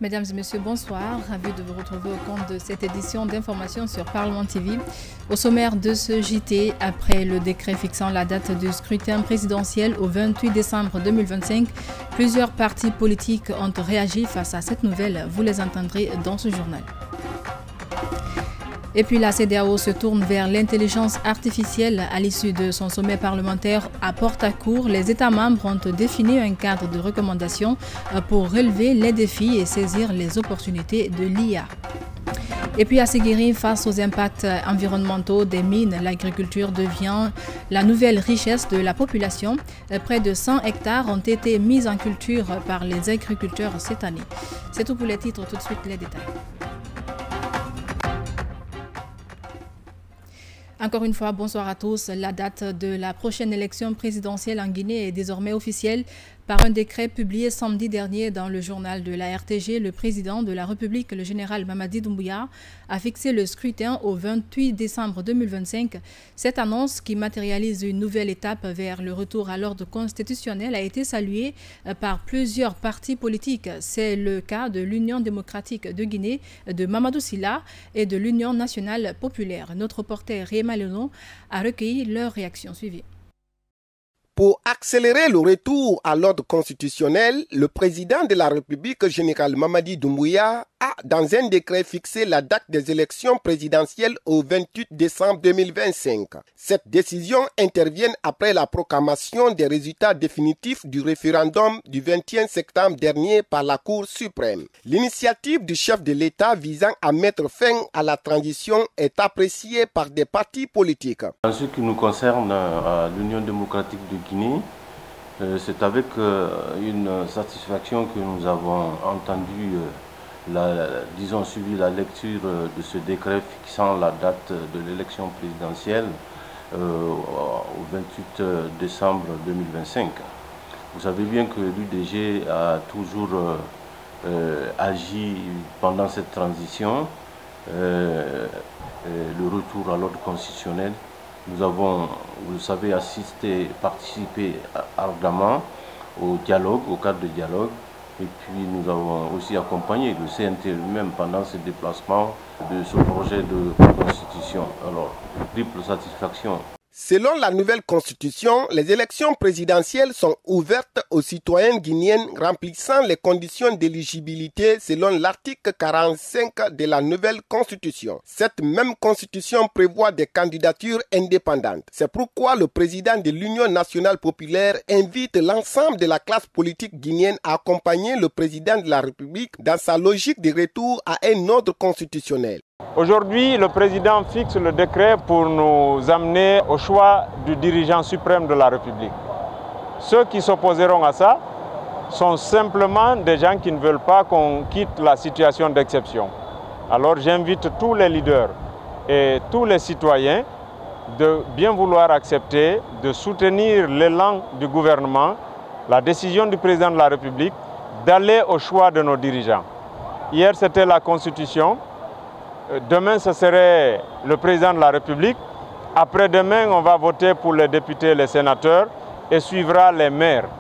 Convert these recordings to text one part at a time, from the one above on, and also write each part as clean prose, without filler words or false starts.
Mesdames et messieurs, bonsoir. Ravi de vous retrouver au compte de cette édition d'information sur Parlement TV. Au sommaire de ce JT, après le décret fixant la date du scrutin présidentiel au 28 décembre 2025, plusieurs partis politiques ont réagi face à cette nouvelle. Vous les entendrez dans ce journal. Et puis la CEDEAO se tourne vers l'intelligence artificielle. À l'issue de son sommet parlementaire à Portacourt, les États membres ont défini un cadre de recommandations pour relever les défis et saisir les opportunités de l'IA. Et puis à Séguéry, face aux impacts environnementaux des mines, l'agriculture devient la nouvelle richesse de la population. Près de 100 hectares ont été mis en culture par les agriculteurs cette année. C'est tout pour les titres, tout de suite les détails. Encore une fois, bonsoir à tous. La date de la prochaine élection présidentielle en Guinée est désormais officielle. Par un décret publié samedi dernier dans le journal de la RTG, le président de la République, le général Mamadi Doumbouya, a fixé le scrutin au 28 décembre 2025. Cette annonce, qui matérialise une nouvelle étape vers le retour à l'ordre constitutionnel, a été saluée par plusieurs partis politiques. C'est le cas de l'Union démocratique de Guinée, de Mamadou Sylla et de l'Union nationale populaire. Notre reporter Réma Leno a recueilli leurs réactions suivies. Pour accélérer le retour à l'ordre constitutionnel, le président de la République, général Mamadi Doumbouya, a, dans un décret, fixé la date des élections présidentielles au 28 décembre 2025. Cette décision intervient après la proclamation des résultats définitifs du référendum du 21 septembre dernier par la Cour suprême. L'initiative du chef de l'État visant à mettre fin à la transition est appréciée par des partis politiques. En ce qui nous concerne à l'Union démocratique de Guinée, c'est avec une satisfaction que nous avons entendu suivi la lecture de ce décret fixant la date de l'élection présidentielle au 28 décembre 2025. Vous savez bien que l'UDG a toujours agi pendant cette transition, le retour à l'ordre constitutionnel. Nous avons, vous le savez, participé ardemment au dialogue, au cadre de dialogue. Et puis nous avons aussi accompagné le CNT lui-même pendant ce déplacement de ce projet de constitution. Alors, triple satisfaction. Selon la nouvelle constitution, les élections présidentielles sont ouvertes aux citoyens guinéens remplissant les conditions d'éligibilité selon l'article 45 de la nouvelle constitution. Cette même constitution prévoit des candidatures indépendantes. C'est pourquoi le président de l'Union nationale populaire invite l'ensemble de la classe politique guinéenne à accompagner le président de la République dans sa logique de retour à un ordre constitutionnel. Aujourd'hui, le président fixe le décret pour nous amener au choix du dirigeant suprême de la République. Ceux qui s'opposeront à ça sont simplement des gens qui ne veulent pas qu'on quitte la situation d'exception. Alors j'invite tous les leaders et tous les citoyens de bien vouloir accepter, de soutenir l'élan du gouvernement, la décision du président de la République d'aller au choix de nos dirigeants. Hier, c'était la Constitution. Demain, ce serait le président de la République. Après-demain, on va voter pour les députés et les sénateurs et suivra les maires.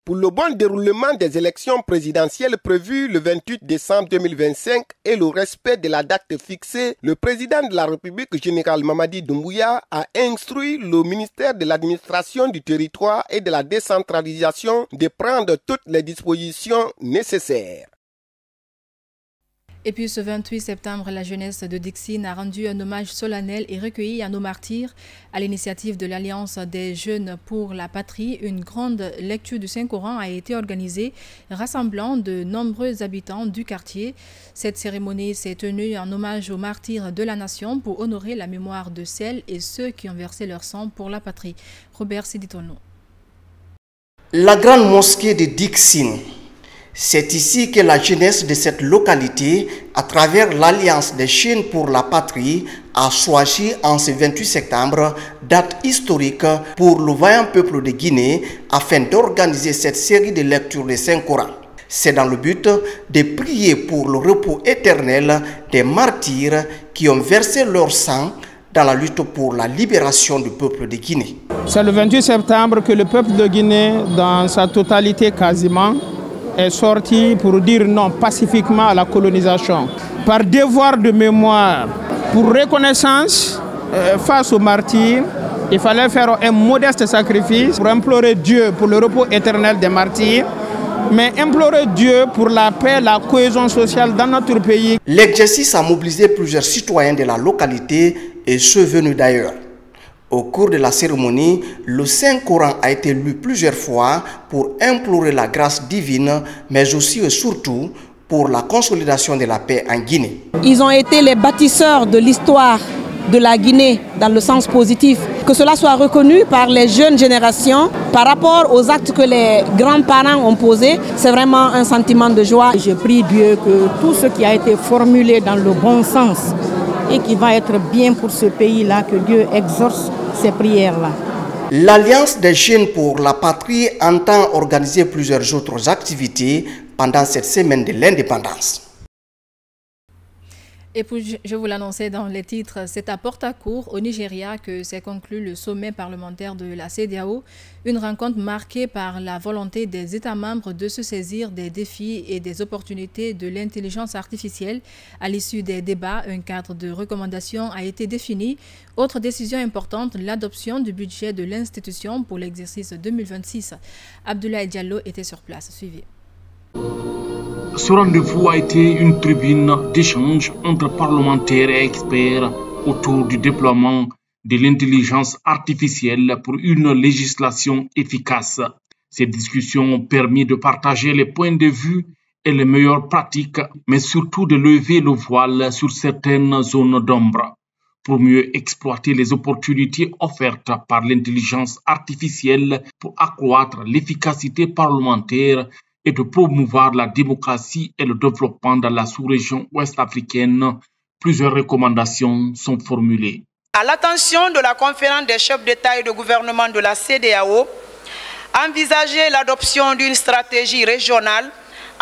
Pour le bon déroulement des élections présidentielles prévues le 28 décembre 2025 et le respect de la date fixée, le président de la République, général Mamadi Doumbouya, a instruit le ministère de l'administration du territoire et de la décentralisation de prendre toutes les dispositions nécessaires. Et puis ce 28 septembre, la jeunesse de Dixine a rendu un hommage solennel et recueilli à nos martyrs. À l'initiative de l'Alliance des jeunes pour la patrie, une grande lecture du Saint-Coran a été organisée, rassemblant de nombreux habitants du quartier. Cette cérémonie s'est tenue en hommage aux martyrs de la nation pour honorer la mémoire de celles et ceux qui ont versé leur sang pour la patrie. Robert Siditono. La grande mosquée de Dixine. C'est ici que la jeunesse de cette localité, à travers l'Alliance des jeunes pour la patrie, a choisi en ce 28 septembre, date historique pour le vaillant peuple de Guinée, afin d'organiser cette série de lectures du Saint-Coran. C'est dans le but de prier pour le repos éternel des martyrs qui ont versé leur sang dans la lutte pour la libération du peuple de Guinée. C'est le 28 septembre que le peuple de Guinée, dans sa totalité quasiment, est sorti pour dire non pacifiquement à la colonisation. Par devoir de mémoire, pour reconnaissance face aux martyrs, il fallait faire un modeste sacrifice pour implorer Dieu pour le repos éternel des martyrs, mais implorer Dieu pour la paix, la cohésion sociale dans notre pays. L'exercice a mobilisé plusieurs citoyens de la localité et ceux venus d'ailleurs. Au cours de la cérémonie, le Saint-Coran a été lu plusieurs fois pour implorer la grâce divine, mais aussi et surtout pour la consolidation de la paix en Guinée. Ils ont été les bâtisseurs de l'histoire de la Guinée dans le sens positif. Que cela soit reconnu par les jeunes générations par rapport aux actes que les grands-parents ont posés, c'est vraiment un sentiment de joie. Je prie Dieu que tout ce qui a été formulé dans le bon sens et qui va être bien pour ce pays-là, que Dieu exauce ces prières-là. L'Alliance des jeunes pour la patrie entend organiser plusieurs autres activités pendant cette semaine de l'indépendance. Et puis, je vous l'annonçais dans les titres, c'est à Portacourt, au Nigeria, que s'est conclu le sommet parlementaire de la CEDEAO, une rencontre marquée par la volonté des États membres de se saisir des défis et des opportunités de l'intelligence artificielle. À l'issue des débats, un cadre de recommandations a été défini. Autre décision importante, l'adoption du budget de l'institution pour l'exercice 2026. Abdoulaye Diallo était sur place. Suivez. Ce rendez-vous a été une tribune d'échange entre parlementaires et experts autour du déploiement de l'intelligence artificielle pour une législation efficace. Ces discussions ont permis de partager les points de vue et les meilleures pratiques, mais surtout de lever le voile sur certaines zones d'ombre. Pour mieux exploiter les opportunités offertes par l'intelligence artificielle pour accroître l'efficacité parlementaire et de promouvoir la démocratie et le développement dans la sous-région ouest-africaine, plusieurs recommandations sont formulées. À l'attention de la conférence des chefs d'État et de gouvernement de la CEDEAO, envisager l'adoption d'une stratégie régionale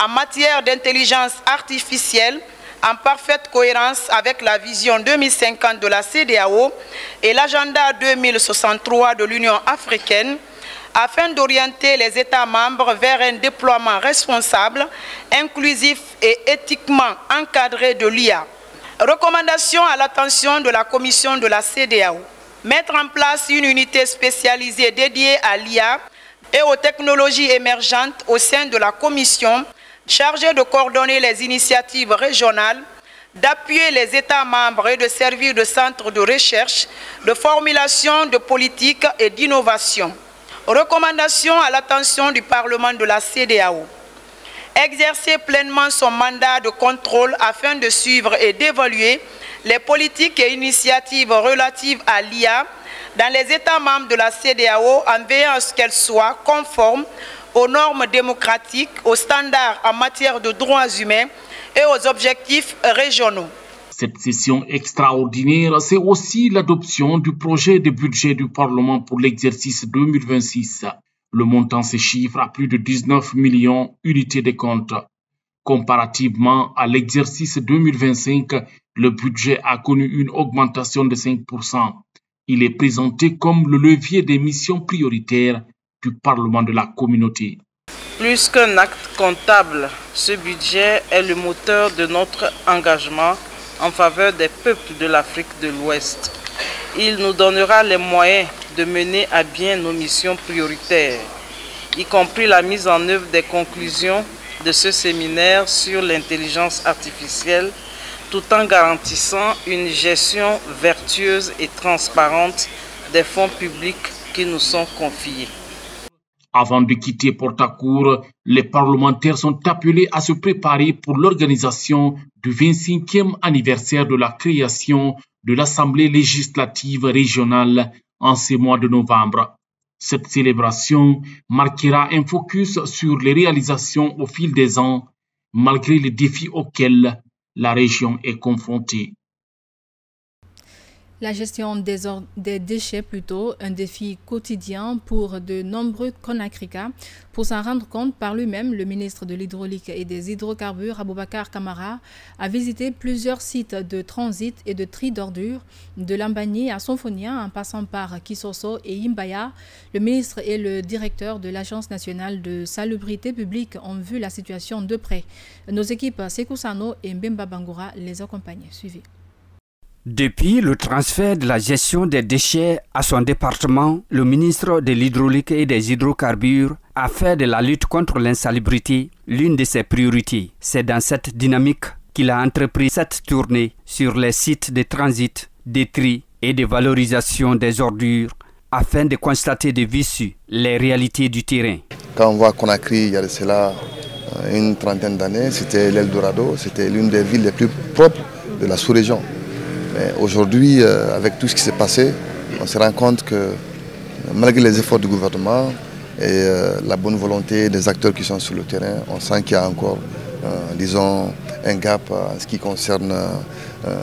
en matière d'intelligence artificielle en parfaite cohérence avec la vision 2050 de la CEDEAO et l'agenda 2063 de l'Union africaine, afin d'orienter les États membres vers un déploiement responsable, inclusif et éthiquement encadré de l'IA. Recommandation à l'attention de la Commission de la CEDEAO. Mettre en place une unité spécialisée dédiée à l'IA et aux technologies émergentes au sein de la Commission, chargée de coordonner les initiatives régionales, d'appuyer les États membres et de servir de centre de recherche, de formulation de politiques et d'innovation. Recommandation à l'attention du Parlement de la CEDEAO. Exercer pleinement son mandat de contrôle afin de suivre et d'évaluer les politiques et initiatives relatives à l'IA dans les États membres de la CEDEAO en veillant à ce qu'elles soient conformes aux normes démocratiques, aux standards en matière de droits humains et aux objectifs régionaux. Cette session extraordinaire, c'est aussi l'adoption du projet de budget du Parlement pour l'exercice 2026. Le montant se chiffre à plus de 19 millions d'unités de compte. Comparativement à l'exercice 2025, le budget a connu une augmentation de 5%. Il est présenté comme le levier des missions prioritaires du Parlement de la communauté. Plus qu'un acte comptable, ce budget est le moteur de notre engagement en faveur des peuples de l'Afrique de l'Ouest. Il nous donnera les moyens de mener à bien nos missions prioritaires, y compris la mise en œuvre des conclusions de ce séminaire sur l'intelligence artificielle, tout en garantissant une gestion vertueuse et transparente des fonds publics qui nous sont confiés. Avant de quitter Portacourt, les parlementaires sont appelés à se préparer pour l'organisation du 25e anniversaire de la création de l'Assemblée législative régionale en ce mois de novembre. Cette célébration marquera un focus sur les réalisations au fil des ans, malgré les défis auxquels la région est confrontée. La gestion des déchets, un défi quotidien pour de nombreux Conacrica. Pour s'en rendre compte par lui-même, le ministre de l'Hydraulique et des Hydrocarbures, Aboubacar Camara, a visité plusieurs sites de transit et de tri d'ordures, de Lambani à Sonfonia en passant par Kisoso et Imbaya. Le ministre et le directeur de l'Agence nationale de salubrité publique ont vu la situation de près. Nos équipes Sekousano et Mbemba Bangoura les accompagnent. Suivez. Depuis le transfert de la gestion des déchets à son département, le ministre de l'Hydraulique et des Hydrocarbures a fait de la lutte contre l'insalubrité l'une de ses priorités. C'est dans cette dynamique qu'il a entrepris cette tournée sur les sites de transit, de tri et de valorisation des ordures afin de constater de visu les réalités du terrain. Quand on voit Conakry, il y a de cela une trentaine d'années, c'était l'Eldorado, c'était l'une des villes les plus propres de la sous-région. Aujourd'hui, avec tout ce qui s'est passé, on se rend compte que malgré les efforts du gouvernement et la bonne volonté des acteurs qui sont sur le terrain, on sent qu'il y a encore, disons, un gap en ce qui concerne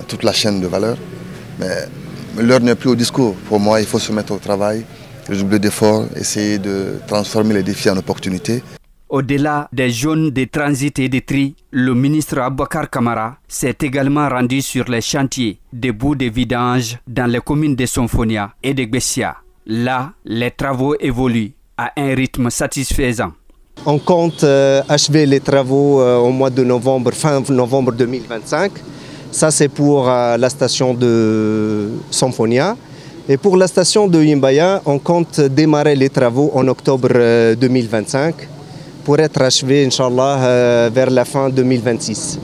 toute la chaîne de valeur. Mais l'heure n'est plus au discours. Pour moi, il faut se mettre au travail, redoubler d'efforts, essayer de transformer les défis en opportunités. Au-delà des zones de transit et de tri, le ministre Aboubacar Camara s'est également rendu sur les chantiers de boues de vidange dans les communes de Sonfonia et de Gbessia. Là, les travaux évoluent à un rythme satisfaisant. On compte achever les travaux au mois de novembre, fin novembre 2025. Ça, c'est pour la station de Sonfonia. Et pour la station de Imbaya, on compte démarrer les travaux en octobre 2025. Pour être achevé, Inch'Allah, vers la fin 2026.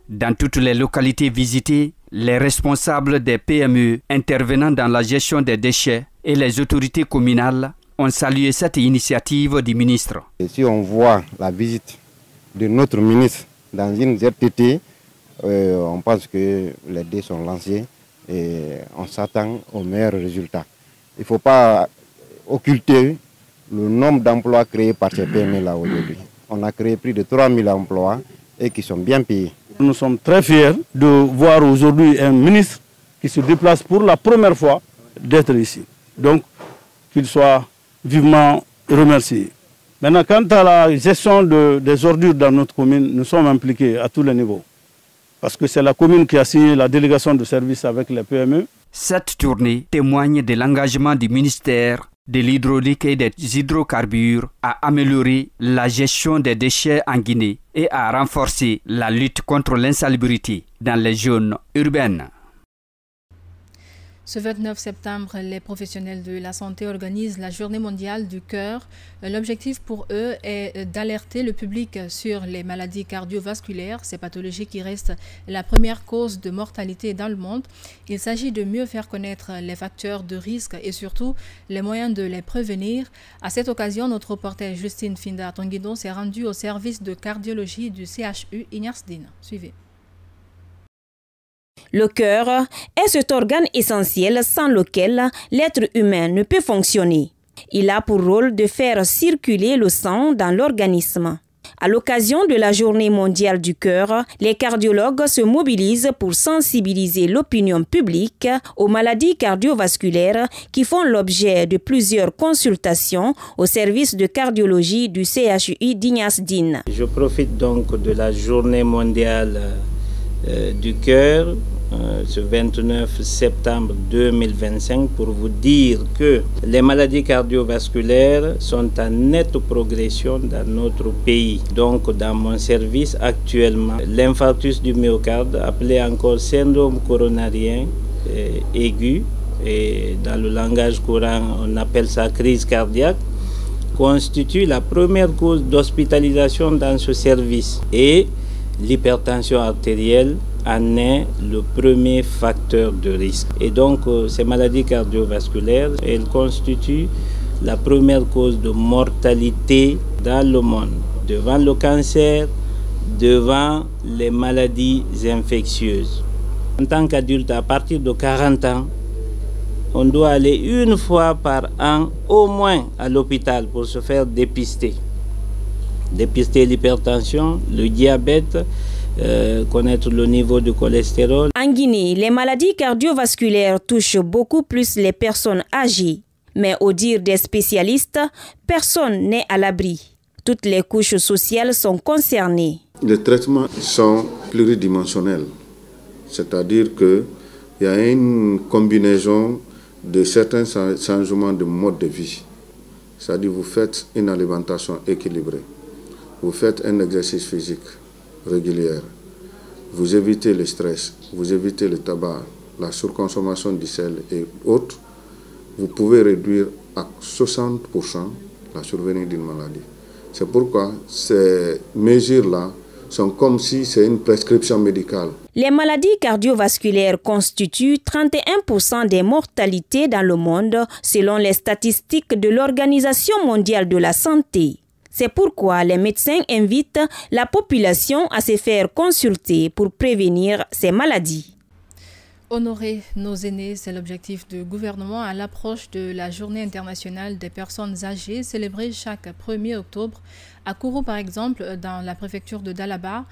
Dans toutes les localités visitées, les responsables des PME intervenant dans la gestion des déchets et les autorités communales ont salué cette initiative du ministre. Et si on voit la visite de notre ministre dans une ZTT, on pense que les dés sont lancés et on s'attend aux meilleurs résultats. Il ne faut pas occulter le nombre d'emplois créés par ces PME-là aujourd'hui. On a créé plus de 3000 emplois et qui sont bien payés. Nous sommes très fiers de voir aujourd'hui un ministre qui se déplace pour la première fois d'être ici. Donc, qu'il soit vivement remercié. Maintenant, quant à la gestion des ordures dans notre commune, nous sommes impliqués à tous les niveaux. Parce que c'est la commune qui a signé la délégation de service avec les PME. Cette tournée témoigne de l'engagement du ministère de l'Hydraulique et des Hydrocarbures à améliorer la gestion des déchets en Guinée et à renforcer la lutte contre l'insalubrité dans les zones urbaines. Ce 29 septembre, les professionnels de la santé organisent la Journée mondiale du cœur. L'objectif pour eux est d'alerter le public sur les maladies cardiovasculaires, ces pathologies qui restent la première cause de mortalité dans le monde. Il s'agit de mieux faire connaître les facteurs de risque et surtout les moyens de les prévenir. À cette occasion, notre reporter Justine Finda Tonguidon s'est rendue au service de cardiologie du CHU Ignace-Dine. Suivez. Le cœur est cet organe essentiel sans lequel l'être humain ne peut fonctionner. Il a pour rôle de faire circuler le sang dans l'organisme. À l'occasion de la Journée mondiale du cœur, les cardiologues se mobilisent pour sensibiliser l'opinion publique aux maladies cardiovasculaires qui font l'objet de plusieurs consultations au service de cardiologie du CHU d'Ignace-Dine. Je profite donc de la Journée mondiale du cœur ce 29 septembre 2025 pour vous dire que les maladies cardiovasculaires sont en nette progression dans notre pays. Donc dans mon service actuellement, l'infarctus du myocarde, appelé encore syndrome coronarien aigu, et dans le langage courant on appelle ça crise cardiaque, constitue la première cause d'hospitalisation dans ce service. Et l'hypertension artérielle en est le premier facteur de risque. Et donc, ces maladies cardiovasculaires, elles constituent la première cause de mortalité dans le monde, devant le cancer, devant les maladies infectieuses. En tant qu'adulte, à partir de 40 ans, on doit aller une fois par an au moins à l'hôpital pour se faire dépister. Dépister l'hypertension, le diabète, connaître le niveau de cholestérol. En En Guinée, les maladies cardiovasculaires touchent beaucoup plus les personnes âgées. Mais au dire des spécialistes, personne n'est à l'abri. Toutes les couches sociales sont concernées. Les traitements sont pluridimensionnels, c'est-à-dire qu'il y a une combinaison de certains changements de mode de vie. C'est-à-dire vous faites une alimentation équilibrée, vous faites un exercice physique régulier, vous évitez le stress, vous évitez le tabac, la surconsommation du sel et autres, vous pouvez réduire à 60% la survenue d'une maladie. C'est pourquoi ces mesures-là sont comme si c'est une prescription médicale. Les maladies cardiovasculaires constituent 31% des mortalités dans le monde, selon les statistiques de l'Organisation mondiale de la santé. C'est pourquoi les médecins invitent la population à se faire consulter pour prévenir ces maladies. Honorer nos aînés, c'est l'objectif du gouvernement à l'approche de la Journée internationale des personnes âgées célébrée chaque 1er octobre. À Kourou, par exemple, dans la préfecture de Dalaba,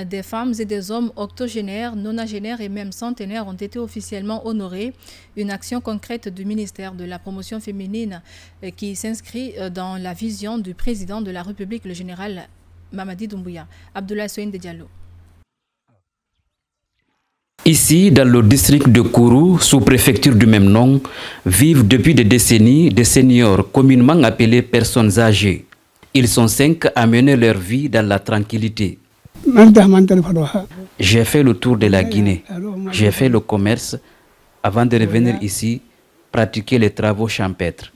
des femmes et des hommes octogénaires, nonagénaires et même centenaires ont été officiellement honorés. Une action concrète du ministère de la promotion féminine qui s'inscrit dans la vision du président de la République, le général Mamadi Doumbouya. Abdoulaye Soin de Diallo. Ici, dans le district de Kourou, sous-préfecture du même nom, vivent depuis des décennies des seniors communément appelés personnes âgées. Ils sont 5 à mener leur vie dans la tranquillité. J'ai fait le tour de la Guinée. J'ai fait le commerce avant de revenir ici, pratiquer les travaux champêtres.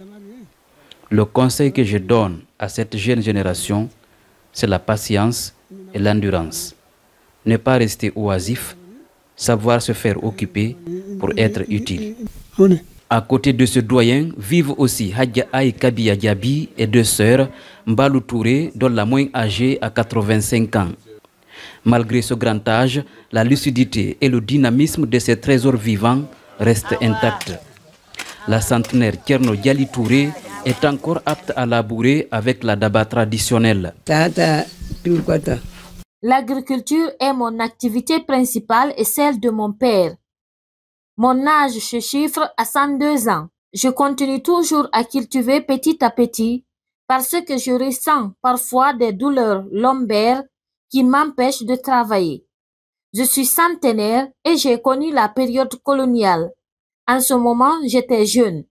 Le conseil que je donne à cette jeune génération, c'est la patience et l'endurance. Ne pas rester oisif, savoir se faire occuper pour être utile. À côté de ce doyen vivent aussi Hadja Aï Kabia Diaby et 2 sœurs, Mbalou Touré, dont la moins âgée a 85 ans. Malgré ce grand âge, la lucidité et le dynamisme de ces trésors vivants restent intacts. La centenaire Tierno Diali Touré est encore apte à labourer avec la daba traditionnelle. L'agriculture est mon activité principale et celle de mon père. Mon âge se chiffre à 102 ans. Je continue toujours à cultiver petit à petit parce que je ressens parfois des douleurs lombaires qui m'empêchent de travailler. Je suis centenaire et j'ai connu la période coloniale. En ce moment, j'étais jeune.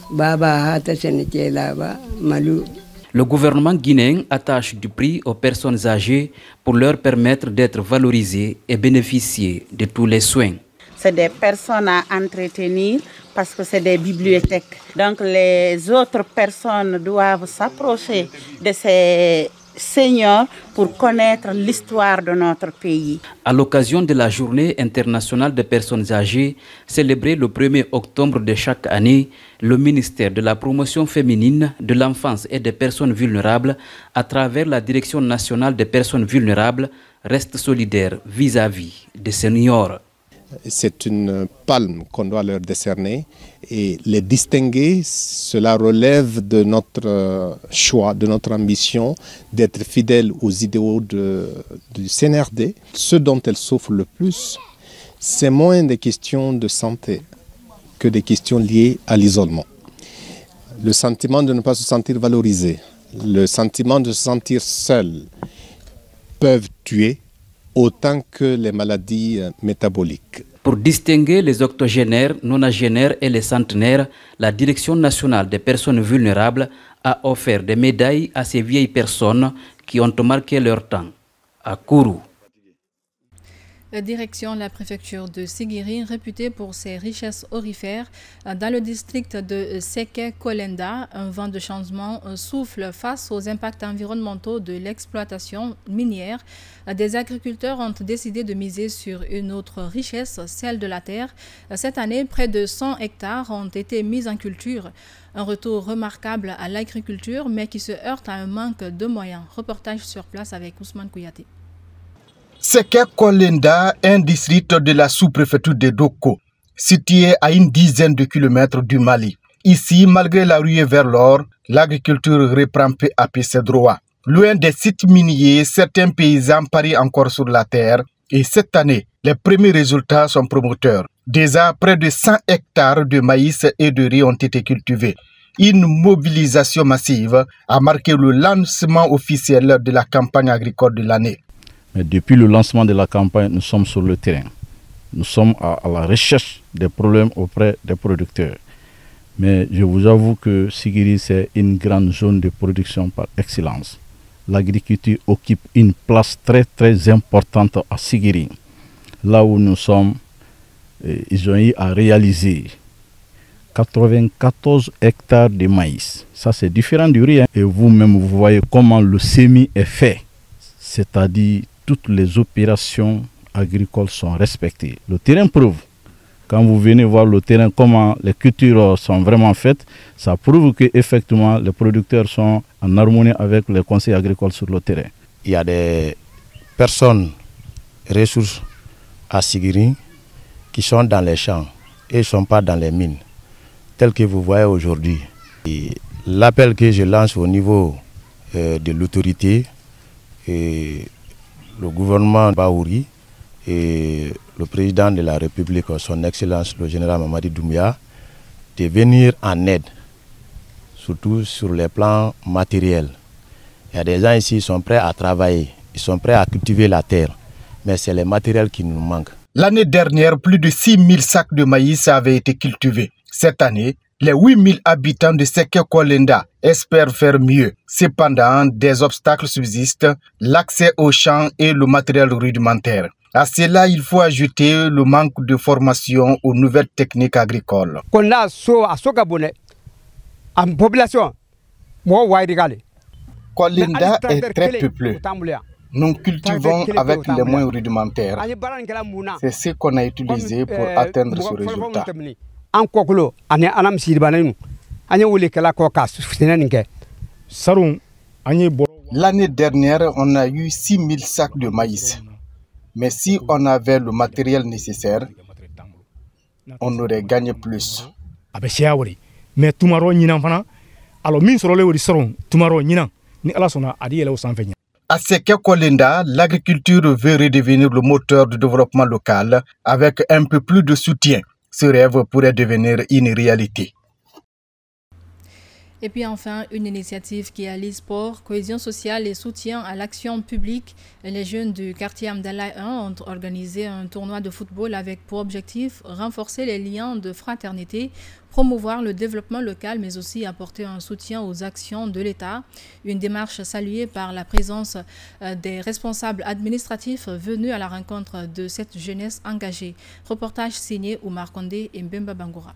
Le gouvernement guinéen attache du prix aux personnes âgées pour leur permettre d'être valorisées et bénéficier de tous les soins. C'est des personnes à entretenir parce que c'est des bibliothèques. Donc les autres personnes doivent s'approcher de ces seniors pour connaître l'histoire de notre pays. À l'occasion de la Journée internationale des personnes âgées, célébrée le 1er octobre de chaque année, le ministère de la promotion féminine, de l'enfance et des personnes vulnérables, à travers la Direction nationale des personnes vulnérables, reste solidaire vis-à-vis des seniors. C'est une palme qu'on doit leur décerner et les distinguer, cela relève de notre choix, de notre ambition d'être fidèles aux idéaux du CNRD. Ce dont elles souffrent le plus, c'est moins des questions de santé que des questions liées à l'isolement. Le sentiment de ne pas se sentir valorisé, le sentiment de se sentir seul peuvent tuer autant que les maladies métaboliques. Pour distinguer les octogénaires, nonagénaires et les centenaires, la Direction nationale des personnes vulnérables a offert des médailles à ces vieilles personnes qui ont marqué leur temps. À Kourou. Direction la préfecture de Sigiri, réputée pour ses richesses aurifères. Dans le district de Seke-Kolenda, un vent de changement souffle face aux impacts environnementaux de l'exploitation minière. Des agriculteurs ont décidé de miser sur une autre richesse, celle de la terre. Cette année, près de 100 hectares ont été mis en culture. Un retour remarquable à l'agriculture, mais qui se heurte à un manque de moyens. Reportage sur place avec Ousmane Kouyaté. Seke-Kolenda, un district de la sous-préfecture de Doko, situé à une dizaine de kilomètres du Mali. Ici, malgré la ruée vers l'or, l'agriculture reprend peu à peu ses droits. Loin des sites miniers, certains paysans parient encore sur la terre et cette année, les premiers résultats sont promoteurs. Déjà, près de 100 hectares de maïs et de riz ont été cultivés. Une mobilisation massive a marqué le lancement officiel de la campagne agricole de l'année. Depuis le lancement de la campagne, nous sommes sur le terrain. Nous sommes à la recherche des problèmes auprès des producteurs. Mais je vous avoue que Sigiri, c'est une grande zone de production par excellence. L'agriculture occupe une place très importante à Sigiri. Là où nous sommes, ils ont eu à réaliser 94 hectares de maïs. Ça, c'est différent du riz. Et vous-même, vous voyez comment le semis est fait. C'est-à-dire, toutes les opérations agricoles sont respectées. Le terrain prouve. Quand vous venez voir le terrain, comment les cultures sont vraiment faites, ça prouve qu'effectivement, les producteurs sont en harmonie avec les conseils agricoles sur le terrain. Il y a des personnes ressources à Sigiri qui sont dans les champs et ne sont pas dans les mines, tel que vous voyez aujourd'hui. L'appel que je lance au niveau de l'autorité, le gouvernement Baouri et le président de la République, son Excellence le général Mamadi Doumbouya, de venir en aide, surtout sur les plans matériels. Il y a des gens ici qui sont prêts à travailler, ils sont prêts à cultiver la terre, mais c'est les matériels qui nous manquent. L'année dernière, plus de 6000 sacs de maïs avaient été cultivés. Cette année, les 8000 habitants de Seke-Kolenda espèrent faire mieux. Cependant, des obstacles subsistent, l'accès aux champs et le matériel rudimentaire. À cela, il faut ajouter le manque de formation aux nouvelles techniques agricoles. Kolenda est très peuplé. Nous cultivons avec les moyens rudimentaires. C'est ce qu'on a utilisé pour atteindre ce résultat. L'année dernière, on a eu 6000 sacs de maïs. Mais si on avait le matériel nécessaire, on aurait gagné plus. Mais à Seke-Kolenda, l'agriculture veut redevenir le moteur du développement local avec un peu plus de soutien. Ce rêve pourrait devenir une réalité. Et puis enfin, une initiative qui allie sport, cohésion sociale et soutien à l'action publique. Les jeunes du quartier Amdalaï 1 ont organisé un tournoi de football avec pour objectif renforcer les liens de fraternité, promouvoir le développement local, mais aussi apporter un soutien aux actions de l'État. Une démarche saluée par la présence des responsables administratifs venus à la rencontre de cette jeunesse engagée. Reportage signé Oumar Kondé et Mbemba Bangoura.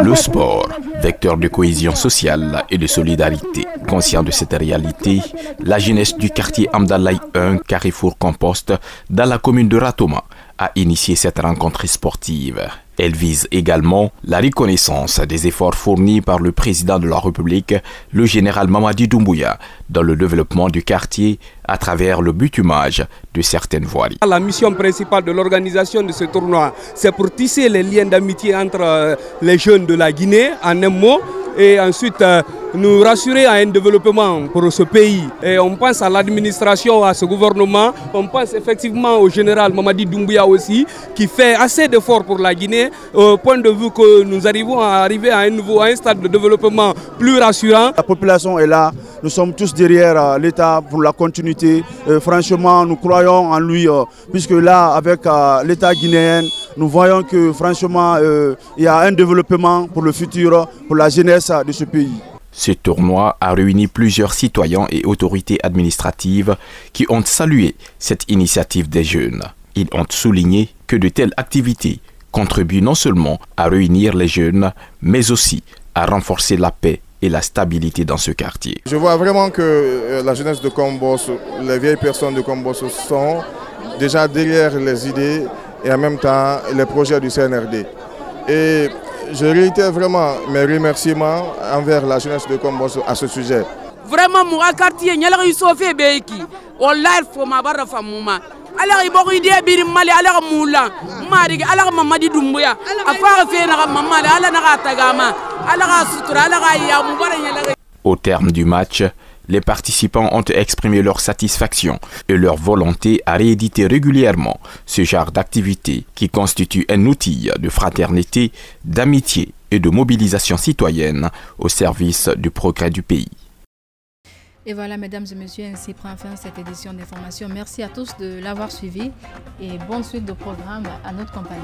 Le sport, vecteur de cohésion sociale et de solidarité. Conscient de cette réalité, la jeunesse du quartier Amdalaï 1, Carrefour Compost, dans la commune de Ratoma, a initié cette rencontre sportive. Elle vise également la reconnaissance des efforts fournis par le président de la République, le général Mamadi Doumbouya, dans le développement du quartier à travers le bitumage de certaines voiries. La mission principale de l'organisation de ce tournoi, c'est pour tisser les liens d'amitié entre les jeunes de la Guinée, en un mot, et ensuite nous rassurer à un développement pour ce pays. Et on pense à l'administration, à ce gouvernement, on pense effectivement au général Mamadi Doumbouya aussi, qui fait assez d'efforts pour la Guinée, au point de vue que nous arrivons à arriver à un stade de développement plus rassurant. La population est là, nous sommes tous derrière l'État pour la continuité. Franchement, nous croyons en lui, puisque là, avec l'État guinéen, nous voyons que franchement, il y a un développement pour le futur, pour la jeunesse de ce pays. Ce tournoi a réuni plusieurs citoyens et autorités administratives qui ont salué cette initiative des jeunes. Ils ont souligné que de telles activités contribuent non seulement à réunir les jeunes, mais aussi à renforcer la paix et la stabilité dans ce quartier. Je vois vraiment que la jeunesse de Kombos, les vieilles personnes de Kombos sont déjà derrière les idées et en même temps les projets du CNRD. Et je réitère vraiment mes remerciements envers la jeunesse de Kombos à ce sujet. Vraiment, mon quartier, il y a eu Sophie Beiki. On l'a fait, ma barre famuma. Alors, il y a eu des idées, Mali, alors Moula, Marig, alors Mamadi Doumbouya, à faire faire Maman, alors Naratagama, alors Sutra, alors Ayam. Au terme du match, Les participants ont exprimé leur satisfaction et leur volonté à rééditer régulièrement ce genre d'activité qui constitue un outil de fraternité, d'amitié et de mobilisation citoyenne au service du progrès du pays. Et voilà, mesdames et messieurs, ainsi prend fin cette édition d'information. Merci à tous de l'avoir suivi et bonne suite de programme à notre compagnie.